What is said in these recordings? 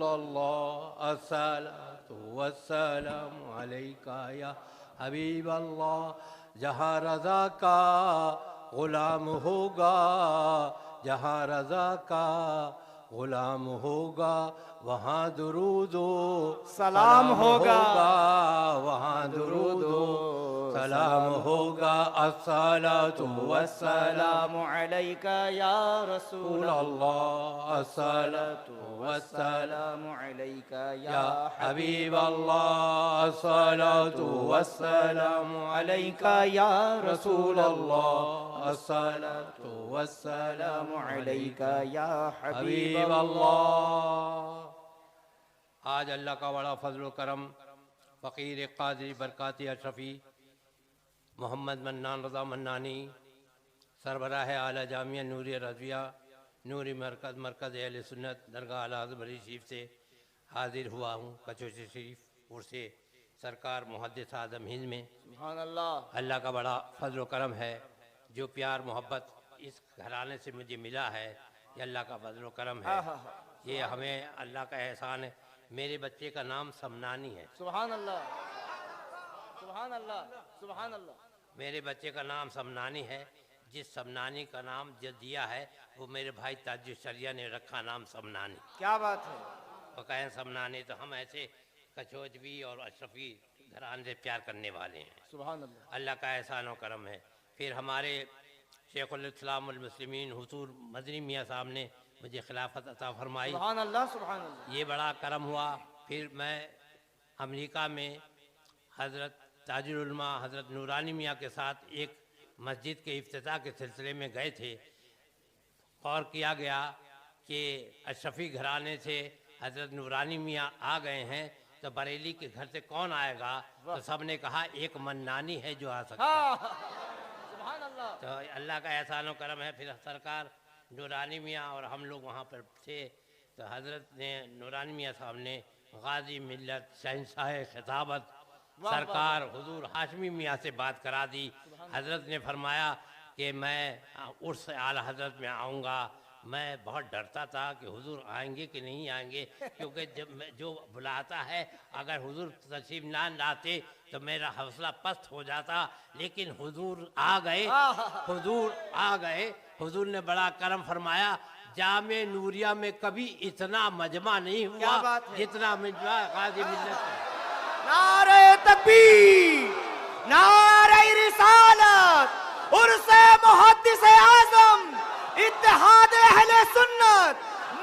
अल्लाह अस्सलातु वस्सलामु अलैका या हबीब अल्लाह। जहाँ रज़ा का ग़ुलाम होगा, जहाँ रज़ा का ग़ुलाम होगा, वहाँ दुरूदो सलाम होगा, वहाँ दुरूदो सलाम होगा। अस्सलातु वस्सलामु अलैका या रसूल अल्लाह, अस्सलातु वस्सलामु अलैका या हबीब अल्लाह, अस्सलातु वस्सलामु अलैका या रसूल अल्लाह, अस्सलातु वस्सलामु अलैका या हबीब अल्लाह। आज अल्लाह का बड़ा फजल करम फ़कीर क़ादरी बरकाती अशरफ़ी मोहम्मद मन्नान रज़ा मन्नानी सरबराह आला जामिया नूरी रज़विया नूरी मरकज़ मरकज़ अहले सुन्नत दरगाह आला हज़रत बरी शरीफ से हाजिर हुआ हूँ कचौशी शरीफ और से सरकार मुहद्दिस आज़म हिंद में। सुभान अल्लाह। अल्लाह का बड़ा फजल करम है, जो प्यार मोहब्बत इस घराने से मुझे मिला है, ये अल्लाह का फजल करम है। ये हमें अल्लाह का एहसान है। मेरे बच्चे का नाम समनानी है। सुभान अल्लाह, सुभान अल्लाह, सुभान अल्लाह। मेरे बच्चे का नाम समनानी है। जिस समनानी का नाम जो दिया है वो मेरे भाई ताजुल शरिया ने रखा नाम समनानी। क्या बात है। वो कहें समनानी तो हम ऐसे कचौजवी और अशरफी घराने से प्यार करने वाले हैं। सुभान अल्लाह। अल्लाह का एहसान और करम है। फिर हमारे शेखुल इस्लाम वल मुस्लिमीन हुजूर मदनी मियाँ साहब ने मुझे खिलाफत अता फरमाई। सुभान अल्लाह, सुभान अल्लाह। ये बड़ा करम हुआ। फिर मैं अमेरिका में हज़रत ताजुल उलमा हज़रत नूरानी मियाँ के साथ एक मस्जिद के इफ्तिताह के सिलसिले में गए थे और किया गया कि अशरफी घराने से हज़रत नूरानी मियाँ आ गए हैं तो बरेली के घर से कौन आएगा, तो सब ने कहा एक मन्नानी है जो आ सकता है। सुभान अल्लाह। तो अल्लाह का एहसान व करम है। फिर सरकार नूरानी मियाँ और हम लोग वहाँ पर थे तो हज़रत ने नूरानी मियाँ साहब ने गाजी मिल्लत शहंशाह खिताबत सरकार हुजूर हाशमी मियाँ से बात करा दी। हज़रत ने फरमाया कि मैं उर्स आला हज़रत में आऊँगा। मैं बहुत डरता था कि हुजूर आएंगे कि नहीं आएंगे, क्योंकि जब मैं जो बुलाता है अगर हुजूर तशरीफ ना लाते तो मेरा हौसला पस्त हो जाता। लेकिन हुजूर आ गए, हुजूर आ गए। हुजूर ने बड़ा करम फरमाया। जामे नूरिया में कभी इतना मजमा नहीं हुआ जितना मजमा गाजी मिल्लत है। नारे तकबीर, नारे रिसालत, उर्से मुहद्दिस आज़म, इत्तेहाद अहले सुन्नत,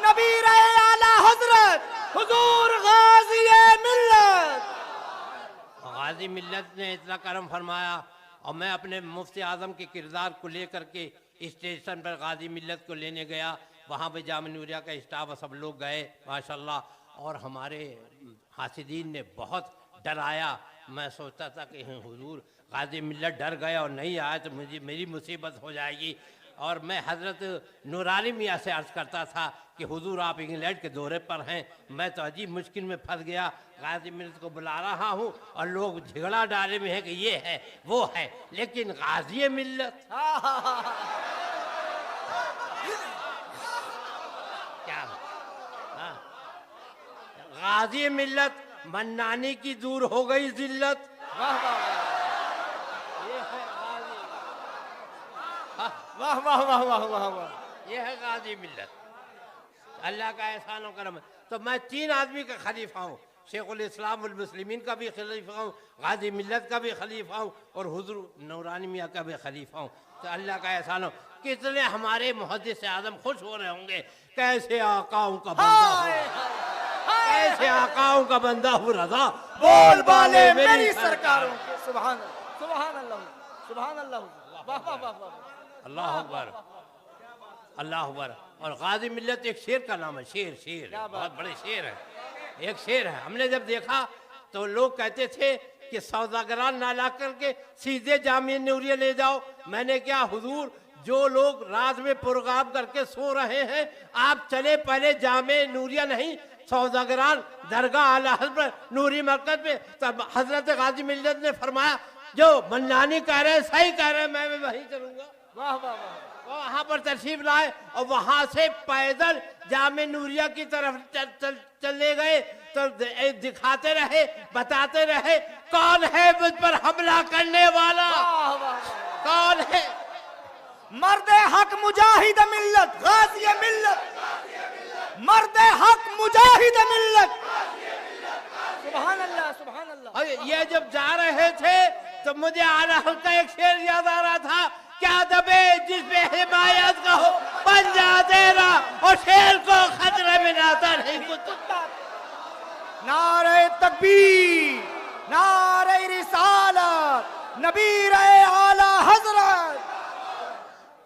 नबी रहे आला हजरत हुजूर गाजी मिल्लत। गाजी मिल्लत ने इतना करम फरमाया और मैं अपने मुफ्ती आज़म के किरदार को लेकर के स्टेशन पर गाजी मिल्लत को लेने गया। वहाँ पे जाम नूरिया का स्टाफ सब लोग गए माशाल्लाह, और हमारे हासिदीन ने बहुत डराया। मैं सोचता था कि हुजूर गाजी मिल्लत डर गए और नहीं आया तो मुझे मेरी मुसीबत हो जाएगी। और मैं हज़रत नूरानी मियाँ से अर्ज़ करता था कि हुजूर आप इंग्लैंड के दौरे पर हैं, मैं तो अजीब मुश्किल में फंस गया। गाजी मिल्लत को बुला रहा हूँ और लोग झगड़ा डाले में है कि ये है वो है, लेकिन गाजी मिल्लत क्या गाजी मिल्लत मन्नानी की दूर हो गई जिल्लत। वाह वाह ये है गाजी, वाह वाह वाह वाह वाह वाह। ये है गाजी मिल्लत। अल्लाह का एहसान और करम है। तो मैं तीन आदमी का खलीफा हूँ, शेखुल इस्लाम वल मुस्लिमीन का भी खलीफा हूँ, गाजी मिल्लत का भी खलीफा हूँ और हुजूर नूरानी मियाँ का भी खलीफा हूँ। तो अल्लाह का एहसान हो। कितने हमारे मुहद्दिस आज़म खुश हो रहे होंगे, कैसे आकाओं का बंदा हो, कैसे आकाओं का बंदा हो रज़ा बोल बाले मेरी सरकारों के। सुभान अल्लाह, सुभान अल्लाह, सुभान अल्लाह। वाह वाह वाह वाह। अल्लाह अकबर, अल्लाह अकबर। और गाजी मिल्लत एक शेर का नाम है, शेर शेर बहुत बड़े शेर है, एक शेर है। हमने जब देखा तो लोग कहते थे कि सौदागरान ना ला करके सीधे जामिया नूरिया ले जाओ। मैंने क्या हुजूर, जो लोग रात में प्रोग्राम करके सो रहे हैं आप चले पहले जामिया नूरिया नहीं सौदागरान दरगाह आला हज़रत नूरी मरकज़ में। तब हज़रत गाजी मिल्लत ने फरमाया जो मन्नानी कह रहे हैं सही कह रहे हैं, मैं वहीं चलूंगा। वाह वाह वाह वहां पर तशरीफ लाए और वहां से पैदल जामे नूरिया की तरफ चले गए। तो दिखाते रहे, बताते रहे कौन है मुझ पर हमला करने वाला, वाह वाह कौन है। मर्द हक मुजाहिद मिल्लत, गाज़ी मिल्लत, मर्द हक मुजाहिद मिल्लत। सुभान अल्लाह, सुभान अल्लाह। और ये जब जा रहे थे तो मुझे आला हल्का एक शेर याद आ रहा था, क्या दबे जिसपे हिमायत का हो बन जा तेरा, और शेर को खतरे में लाता नहीं कुछ। नारे तकबीर, नारे रिसालत, नबी रहे आला हजरत।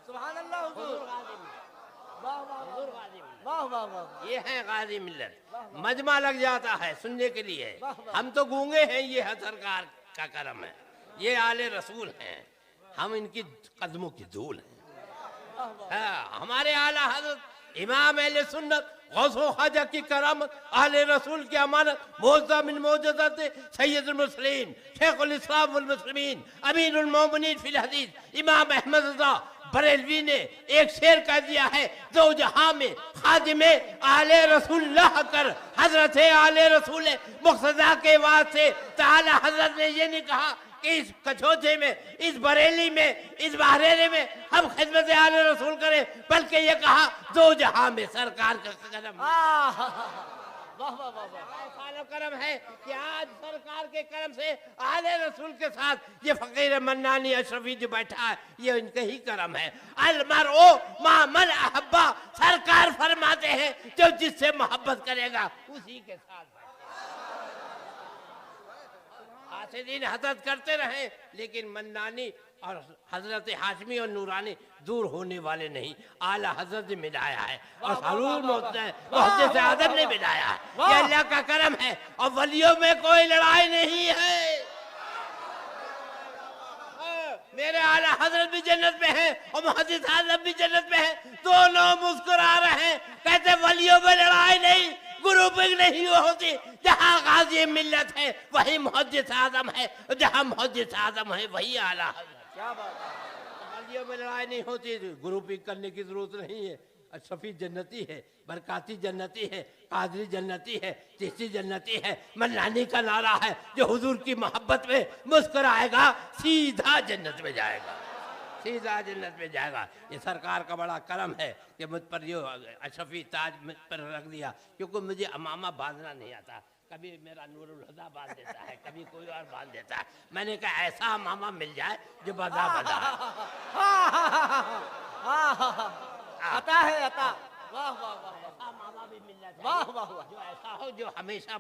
सुभान अल्लाह हुजूर। वाह वाह वाह वाह वाह। ये है गाजी मिल्लत। मजमा लग जाता है सुनने के लिए। हम तो गूंगे हैं, ये है सरकार का करम है, ये आले रसूल हैं, हम इनकी कदमों की धूल हैं। हमारे आला हजरत इमाम अहले सुन्नत गौसो ख्वाजा की करामत, आले रसूल की अमानत, मौज़ा मिन मौजज़ात सय्यदुल मुरसलीन शेखुल इस्लाम वल मुस्लिमीन अमीरुल मोमिनीन फिल हदीस इमाम अहमद रज़ा बरेलवी ने एक शेर कह दिया है, दो जहां में खादिमे आले रसूल कर हजरत आले रसूल मुक़्तदा के वास्ते ताला हजरत ने ये नहीं कहा कि इस कछोचे में, इस बरेली में, इस बहरेरे में हम खिदमत आले रसूल करें, बल्कि ये कहा दो जहां में सरकार का करम। वाह वाह वाह वाह। ऐसा करम है कि आज सरकार के करम से आले रसूल के साथ ये फकीर मन्नानी अशरफी जो बैठा है, ये इनके ही करम है। अलमरओ मा मन अहब्बा, सरकार फरमाते हैं जो जिससे मोहब्बत करेगा उसी के साथ। आसिदीन हसद करते रहे, लेकिन मन्नानी और हजरत हाशमी और नूरानी दूर होने वाले नहीं। आला हजरत ने मिलाया है और हजूर मुहद्दिस आदम ने मिलाया है। ये अल्लाह का करम है और वलियों में कोई लड़ाई नहीं है। मेरे आला हजरत भी जन्नत में है और मुहद्दिस आदम भी जन्नत में है, दोनों मुस्कुरा रहे हैं, कहते वलियों में लड़ाई नहीं, ग्रुपिंग नहीं होती। जहाँ गाजी मिल्लत है वही मुहद्दिस आदम है, जहाँ मुहद्दिस आदम है वही आला हजरत। क्या बात है। वलियों में लड़ाई नहीं होती, ग्रुपिंग करने की जरूरत नहीं है। अशरफी जन्नती है, बरकाती जन्नती है, कादरी जन्नती है, चिश्ती जन्नती है। मन्नानी का नारा है जो हुजूर की मोहब्बत में मुस्कुराएगा सीधा जन्नत में जाएगा, सीधा जन्नत में जाएगा। ये सरकार का बड़ा करम है कि मुझ पर यो अशरफी ताज मुझ पर रख दिया, क्योंकि मुझे अमामा बांधना नहीं आता। कभी मेरा नूरुल हुदा बांध देता है, कभी कोई और बांध देता है। मैंने कहा ऐसा अमामा मिल जाए जो बंधा बंधा आता है आता। वाह वाह वाह। ऐसा मामा भी मिल जाए वाह वाह वाह। जो ऐसा हो जो हमेशा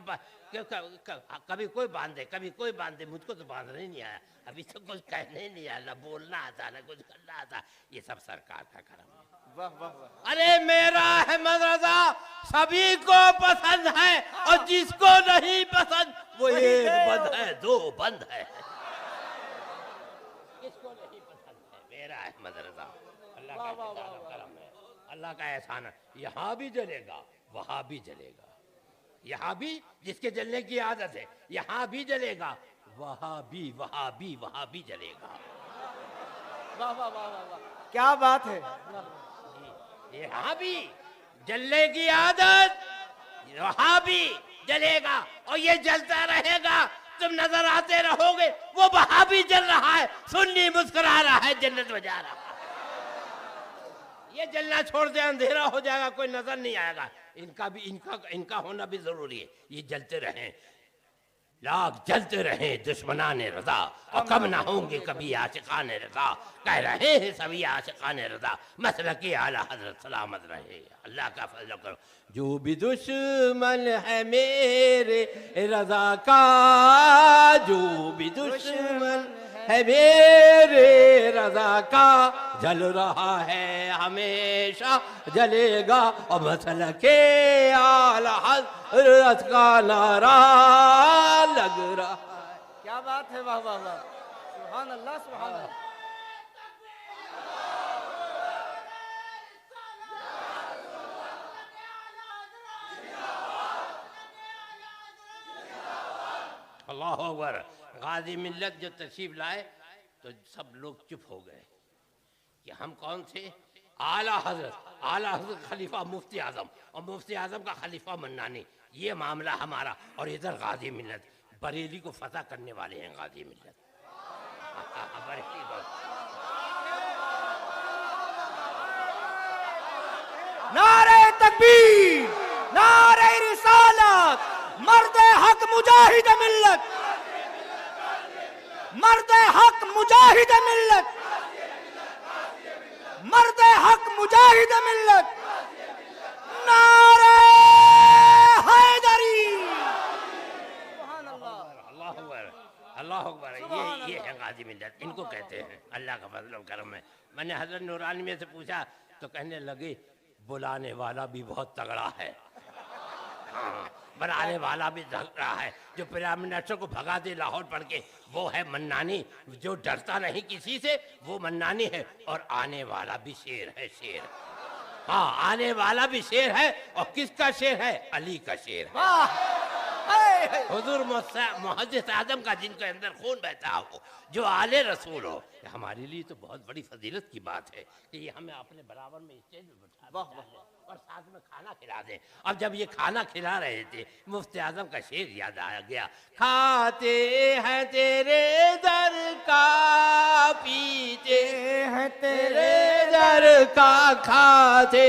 कभी कोई बांध दे, कभी कोई बांध दे। मुझको तो बांधना ही नहीं आया, अभी तो कुछ कहने नहीं आया, ना बोलना आता ना कुछ करना आता। ये सब सरकार का करम है। वाह वाह वाह। अरे मेरा अहमद रजा सभी को पसंद है और जिसको नहीं पसंद वो एक बंद है, दो बंद है। किसको नहीं पसंद है मेरा अहमद रजा। अल्लाह का करम है, अल्लाह का एहसान है। यहाँ भी जलेगा वहां भी जलेगा, यहाँ भी जिसके जलने की आदत है यहाँ भी जलेगा, वहां भी जलेगा। वाह वाह वाह वाह। क्या बात है। यहाँ भी जलने की आदत, वहां भी जलेगा और ये जलता रहेगा। तुम नजर आते रहोगे, वो वहां भी जल रहा है, सुन्नी मुस्कुरा रहा है, जन्नत में जा रहा है। ये जलना छोड़ दे अंधेरा हो जाएगा, कोई नजर नहीं आएगा। इनका होना भी जरूरी है। ये जलते रहें, लाख जलते रहे दुश्मनाने रजा, और कब ना होंगे कभी आशिकाने रजा। कह रहे हैं सभी आशिकाने रजा, मसला की आला हजरत सलामत रहे। अल्लाह का फजल करो। जो भी दुश्मन है मेरे रजा का, जो भी दुश्मन है मेरे रजा का, जल रहा है हमेशा जलेगा, और मसला के आला हजरत का नारा लग रहा है। क्या बात है। वाह वाह वाह। सुभान अल्लाह, सुभान अल्लाह। अल्लाह अकबर। गाजी मिल्लत जो तशरीफ लाए तो सब लोग चुप हो गए। कि हम कौन थे? आला हजरत खलीफा मुफ्ती आजम और मुफ्ती आजम का खलीफा मन्नानी, ये मामला हमारा। और इधर गाजी मिल्लत बरेली को फतह करने वाले हैं, गाजी मिल्लत बरेली को। नारे तकबीर, नारे रिसालत, मर्द हक मुजाहिद मिल्लत, मर्द हक मुजाहिद मिल्लत, मर्द हक मुजाहिद मिल्लत, नारे हैदरी। सुभान अल्लाह, अल्लाह अकबर, अल्लाह अकबर। ये है गाजी मिल्लत, इनको कहते हैं। अल्लाह का फजल और करम है। मैंने हजरत नूरानी में से पूछा तो कहने लगे बुलाने वाला भी बहुत तगड़ा है, हाँ, बनाने वाला भी तगड़ा है। जो प्राइम मिनिस्टर को भगा दे लाहौर पढ़ के, वो है मन्नानी। जो डरता नहीं किसी से, वो मन्नानी है। और आने वाला भी शेर है, शेर। हाँ, आने वाला भी शेर है। और किसका शेर है? अली का शेर है। हुजूर मुहद्दिस आजम का, जिनके अंदर खून बहता हो, जो आले रसूल हो। हमारे लिए तो बहुत बड़ी फजीलत की बात है कि ये हमें अपने बराबर में स्टेज में बैठा दें और साथ में खाना खिला दें। अब जब ये खाना खिला रहे थे, मुफ्ती आजम का शेर याद आ गया। खाते हैं तेरे दर का, पीते हैं तेरे दर का, खाते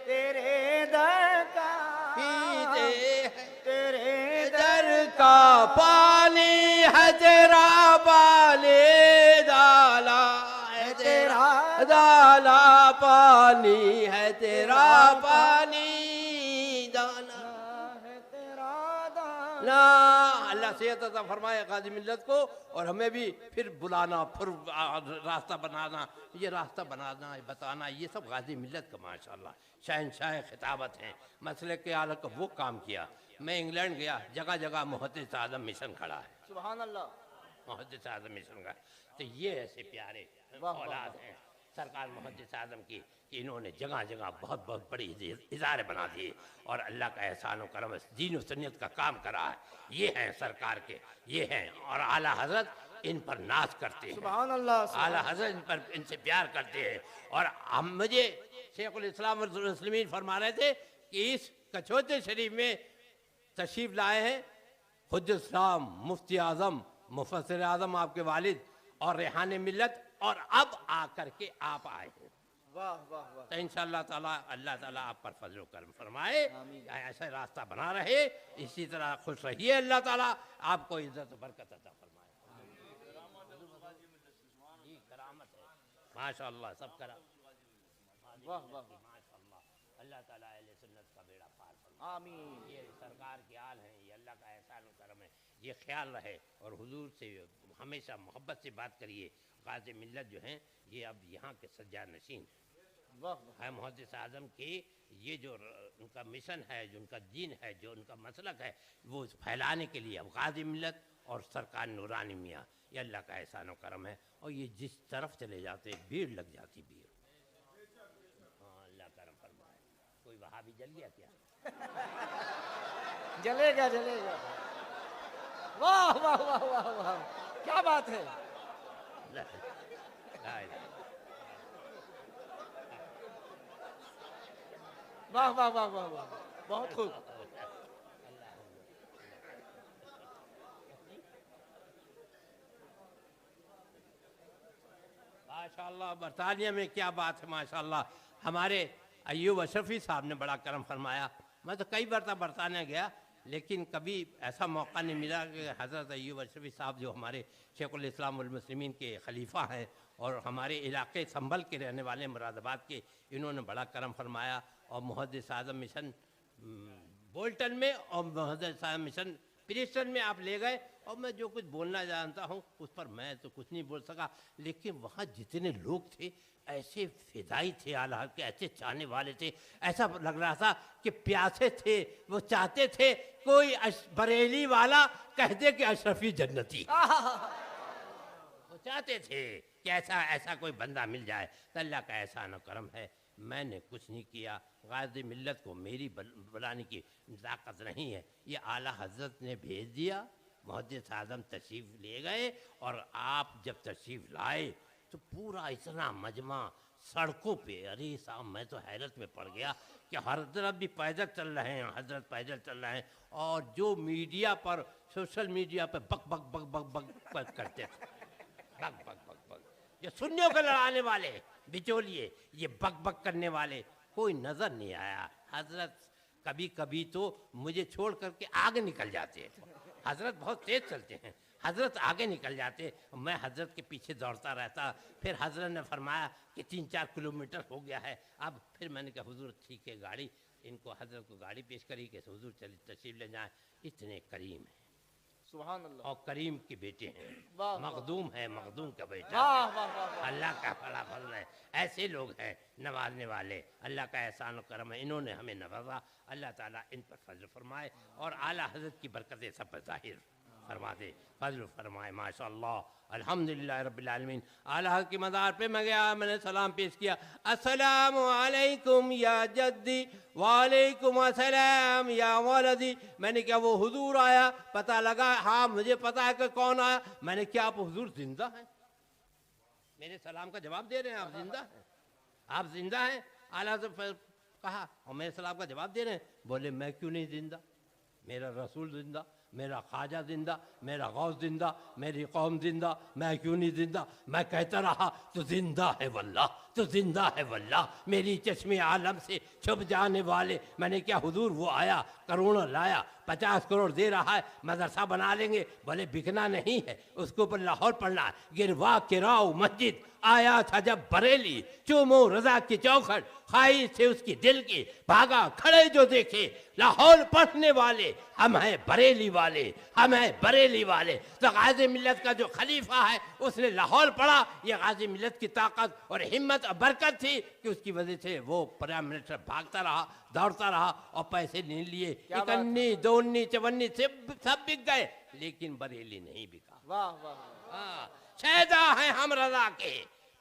तेरे दर का, पीते हैं तेरे दर का, पानी है तेरा, पानी डाला है तेरा, डाला पानी है तेरा, पानी डाला है तेरा दान। ना। अल्लाह सेहत अता फरमाए गाजी मिल्लत को, और हमें भी फिर बुलाना, फिर रास्ता बनाना, ये रास्ता बनाना, बताना, ये सब गाजी मिल्लत का माशाअल्लाह शहनशाह खिताबत हैं। मसले के आला का वो काम किया। मैं इंग्लैंड गया, जगह जगह मुहद्दिस आज़म मिशन खड़ा है, सुभान अल्लाह। मुहद्दिस आज़म मिशन का। तो ये ऐसे प्यारे औलाद हैं सरकार मुहद्दिस आज़म की कि इन्होंने जगह जगह बहुत बहुत बड़ी इदारे बना दिए और अल्लाह का एहसान और करम दीन और सुन्नत का काम करा है। ये हैं सरकार के, ये हैं। और आला हजरत इन पर नाज करते हैं, सुभान अल्लाह। आला हजरत इन पर, इनसे प्यार करते हैं। और हम, मुझे शेखुल इस्लाम और मुस्लिमीन फरमा रहे थे कि इस कछोते शरीफ में तशरीफ लाए हैं हुज्जत इस्लाम मुफ्ती आज़म मुफस्सिर आज़म आपके वालिद और रेहान मिल्लत, और अब आकर के आप आए हैं। वाह वाह वाह। तो इंशाअल्लाह ताला अल्लाह ताला आप पर फजल करम फरमाए, ऐसा रास्ता बना रहे, इसी तरह खुश रहिए। अल्लाह ताला आपको इज्जत बरकत अता फरमाए। जी करामत है माशाअल्लाह, सब करा। वाह वाह। माशाअल्लाह, अल्लाह ताला अहले सुन्नत का बेड़ा पार फरमाए। आमीन। ये सरकार के आल हैं, ये अल्लाह का एहसान और करम है। ये ख्याल रहे और हुजूर से हमेशा मोहब्बत से बात करिए। गाज़ी मिल्लत जो हैं, ये अब यहाँ के सज्जा नशीन है मुहद्दिस आज़म के। ये जो उनका मिशन है, जो उनका दीन है, जो उनका मसलक है, वो फैलाने के लिए अब गाज़ी मिल्लत और सरकार नूरानी मियाँ, ये अल्लाह का एहसान और करम है। और ये जिस तरफ चले जाते भीड़ लग जाती, भीड़। हाँ, अल्लाह करम फरमाए। कोई वहाँ भी जल गया क्या? जलेगा जलेगा। वाह वाह वाह वाह वाह, क्या बात है। ला इलाहा। वाह वाह वाह वाह वाह, बहुत खूब। माशाअल्लाह, बरतानिया में क्या बात है माशाअल्लाह। हमारे अय्यूब अशरफी साहब ने बड़ा करम फरमाया। मैं तो कई बार बरतानिया गया, लेकिन कभी ऐसा मौका नहीं मिला कि हज़रत अय्यूब अशरफी साहब जो हमारे शेखुल इस्लाम वल मुस्लिमीन के खलीफा हैं और हमारे इलाके संभल के रहने वाले मुरादाबाद के, इन्होंने बड़ा करम फरमाया। और मुहद्दिस आज़म मिशन बोल्टन में और मुहद्दिस आज़म मिशन प्रिस्टन में आप ले गए, और मैं जो कुछ बोलना जानता हूँ उस पर मैं तो कुछ नहीं बोल सका। लेकिन वहाँ जितने लोग थे, ऐसे फिदाई थे, आला के ऐसे चाहने वाले थे, ऐसा लग रहा था कि प्यासे थे, वो चाहते थे कोई बरेली वाला कह दे कि अशरफी जन्नती। वो चाहते थे कि ऐसा कोई बंदा मिल जाए। तो अल्लाह का एहसान और करम है, मैंने कुछ नहीं किया। गाज़ी मिल्लत को मेरी बुलाने की ताकत नहीं है, ये आला हजरत ने भेज दिया। मुहद्दिस आज़म तशरीफ़ ले गए, और आप जब तशरीफ़ लाए तो पूरा इतना मजमा सड़कों पे, अरे साहब मैं तो हैरत में पड़ गया कि हजरत भी पैदल चल रहे हैं, हजरत पैदल चल रहे हैं, और जो मीडिया पर, सोशल मीडिया पर बक बक बक बक बक बक करते थे, बक बक बक बक, ये सुन्नियों को लड़ाने वाले बिचौलिए, ये बक बक करने वाले कोई नजर नहीं आया। हजरत कभी कभी तो मुझे छोड़ करके आगे निकल जाते हैं, हजरत बहुत तेज चलते हैं, हजरत आगे निकल जाते, मैं हजरत के पीछे दौड़ता रहता। फिर हजरत ने फरमाया कि 3-4 किलोमीटर हो गया है अब। फिर मैंने कहा हुजूर ठीक है, गाड़ी, इनको हजरत को गाड़ी पेश करी कि हुजूर चलिए तशरीफ ले जाएं। इतने करीम हैं, सुभान अल्लाह, और करीम के बेटे हैं, वाह, मखदूम है, मखदूम का बेटा, वाह वाह वाह वाह, अल्लाह का बड़ा फजल है। ऐसे लोग हैं नवाजने वाले, अल्लाह का एहसान और करम है, इन्होंने हमें नवाजा, अल्लाह ताला इन पर फजल फरमाए और आला हजरत की बरकतें सब पर जाहिर फरमा दे, फजल फरमाए। माशाअल्लाह, अल्हम्दुलिल्लाह रब्बिल आलमीन। आला हज़रत की मज़ार पे मैं गया, मैंने सलाम पेश किया, अस्सलामु अलैकुम या जद्दी, वालेकुम अस्सलाम या वलदी। मैंने क्या वो हुजूर आया? पता लगा, हाँ मुझे पता है कि कौन आया। मैंने क्या आप हुजूर जिंदा हैं? मेरे सलाम का जवाब दे रहे हैं, आप जिंदा हैं, आप जिंदा हैं? आला से कहा, और मेरे सलाम का जवाब दे रहे हैं। बोले मैं क्यों नहीं जिंदा, मेरा रसूल जिंदा, मेरा ख्वाजा जिंदा, मेरा गौस जिंदा, मेरी कौम जिंदा, मैं क्यों नहीं जिंदा? मैं कहता रहा तो जिंदा है वल्लाह, तो जिंदा है वल्लाह, मेरी चश्मे आलम से छुप जाने वाले। मैंने क्या हुजूर वो आया, करोड़ों लाया, 50 करोड़ दे रहा है, मदरसा बना लेंगे। बोले बिकना नहीं है, उसके ऊपर लाहौर पढ़ना है। गिरवा किराओ मस्जिद आया था जब बरेली, चूमो रजा की चौखट खाई से उसकी दिल की, भागा खड़े जो देखे लाहौर पढ़ने वाले, हम हैं बरेली वाले, हम हैं बरेली वाले। तो गाजी मिल्लत का जो खलीफा है उसने लाहौर पढ़ा, ये गाजी मिल्लत की ताकत और हिम्मत और बरकत थी कि उसकी वजह से वो प्राइम मिनिस्टर भागता रहा, दौड़ता रहा और पैसे नहीं लिए। 51, 52, 54 सब बिक गए, लेकिन बरेली नहीं बिका। वाह वाह, हाँ, शहदा है हम रजा के,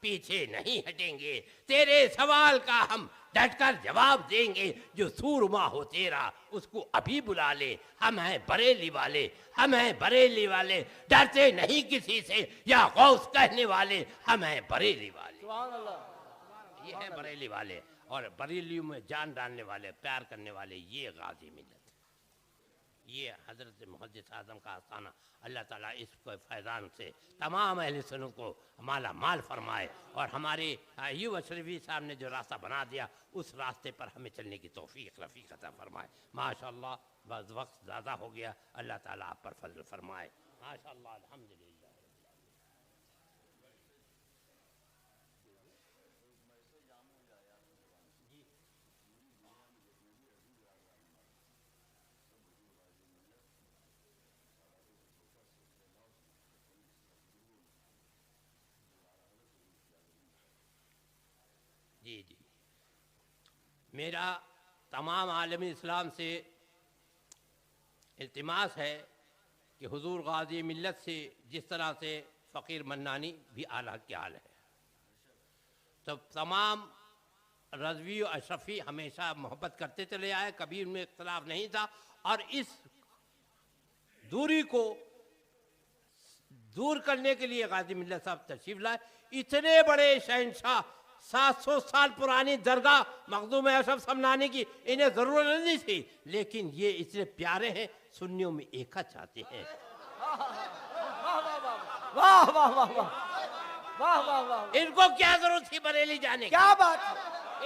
पीछे नहीं हटेंगे, तेरे सवाल का हम डटकर जवाब देंगे। जो सूरमा हो तेरा उसको अभी बुला ले, हम हैं बरेली वाले, हम हैं बरेली वाले, डरते नहीं किसी से या गौस कहने वाले, हम हैं बरेली वाले। सुभान अल्लाह, ये है बरेली वाले, और बरेलियों में जान डालने वाले, प्यार करने वाले, ये गाजी मिल्लत, ये हज़रत मुहद्दिस आज़म का आस्थाना। अल्लाह ताला इसको फैज़ान से तमाम अहले सुन्नत को माला माल फरमाए, और हमारे अय्यूब अशरफी साहब ने जो रास्ता बना दिया उस रास्ते पर हमें चलने की तौफीक रफ़ीक अता फरमाए। माशाअल्लाह, बस वक्त ज़्यादा हो गया, अल्लाह ताला आप पर फजल फरमाए। माशाअल्लाह, अल्हम्दुलिल्लाह। जी जी, मेरा तमाम आलमी इस्लाम से इल्तिमास है कि हुजूर गाजी मिल्लत से जिस तरह से फ़कीर मन्नानी भी आला के हाल है, तो तमाम रज़वी और अशरफ़ी हमेशा मोहब्बत करते चले आए, कभी उनमें इख्तलाफ नहीं था। और इस दूरी को दूर करने के लिए गाजी मिल्लत साहब तशरीफ़ लाए। इतने बड़े शहंशाह, 700 साल पुरानी दरगाह मखदूम अशरफ समनानी की, इन्हें ज़रूरत नहीं थी, लेकिन ये इतने प्यारे हैं, सुन्नियों में एकता चाहते हैं। वाह वाह वाह वाह, वाह वाह वाह, इनको क्या जरूरत थी बरेली जाने की? क्या बात है,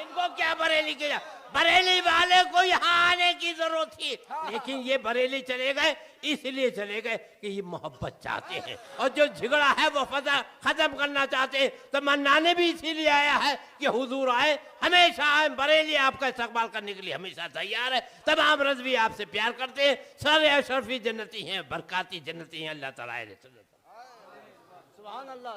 इनको क्या बरेली के, बरेली वाले को यहाँ आने की जरूरत थी, लेकिन ये बरेली चले गए, इसलिए चले गए कि ये मोहब्बत चाहते हैं, और जो झगड़ा है वो फसा खत्म करना चाहते हैं। तो मन्नाने भी इसीलिए आया है कि हुजूर आए, हमेशा आए, बरेली आपका इस्तकबाल करने के लिए हमेशा तैयार है। तमाम रज़वी आपसे प्यार करते हैं, सारे अशरफी जन्नती हैं, बरकाती जन्नती हैं। अल्लाह ताला सुभान अल्लाह।